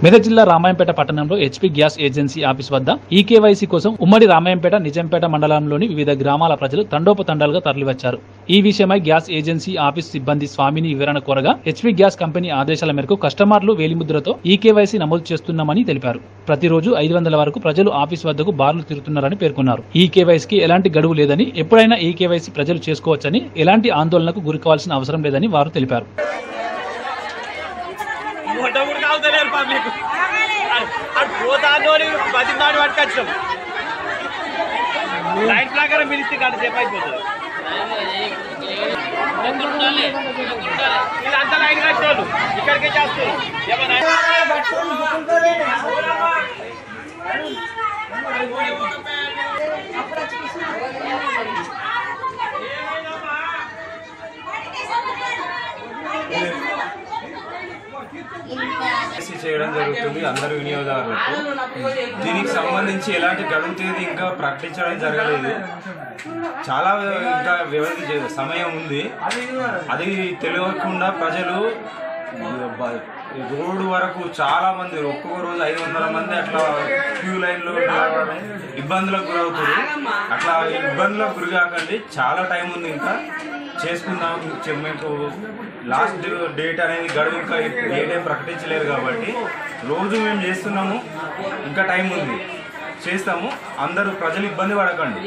మెదక్ జిల్లా రామాయంపేట పట్టణంలో HP gas agency office వద్ద ఈకేవైసీ కోసం ఉమ్మడి రామాయంపేట నిజాంపేట మండలంలోని వివిధ గ్రామాల ప్రజలు తండోపతండాలుగా తరలివచ్చారు. ఈ విషయమై గ్యాస్ ఏజెన్సీ ఆఫీస్ సిబ్బంది స్వామిని వివరణ కోరగా హెచ్పీ గ్యాస్ కంపెనీ ఆదేశాల మేరకు కస్టమర్లు వేలిముద్రతో ఈకేవైసీ నమోదు చేస్తున్నామని తెలిపారు. ప్రతిరోజు 500 వరకు ప్రజలు ఆఫీస్ వద్దకు బార్లు తిరుగుతున్నారని పేర్కొన్నారు. ఈకేవైసీకి ఎలాంటి గడువు లేదని, ఎప్పుడైనా ఈకేవైసీ ప్రజలు చేసుకోవచ్చని, ఎలాంటి ఆందోళనకు గురికావాల్సిన అవసరం లేదని వారు తెలిపారు. లైన్ ప్రకారం పిలిస్తే గంట సేపు అయిపోతుంది. వీళ్ళంతా లైన్ కట్టేవాళ్ళు ఇక్కడికే చేస్తారు. చేయడం జరుగుతుంది అందరు వినియోగదారులకు. దీనికి సంబంధించి ఎలాంటి గడువు తేదీ ఇంకా ప్రకటించడం జరగలేదు. చాలా ఇంకా వ్యవధి సమయం ఉంది. అది తెలియకుండా ప్రజలు రోడ్డు వరకు చాలా మంది ఒక్కొక్క రోజు 500 మంది అట్లా క్యూ లైన్లో ఇబ్బందులకు గురవుతారు. అట్లా ఇబ్బందులకు గురి కాకండి. చాలా టైం ఉంది, ఇంకా చేసుకుందాం. మీకు లాస్ట్ డేట్ అనేది గడువు ఇంకా ఏ టైం ప్రకటించలేరు కాబట్టి రోజు మేము చేస్తున్నాము. ఇంకా టైం ఉంది, చేస్తాము. అందరూ ప్రజలు ఇబ్బంది పడకండి.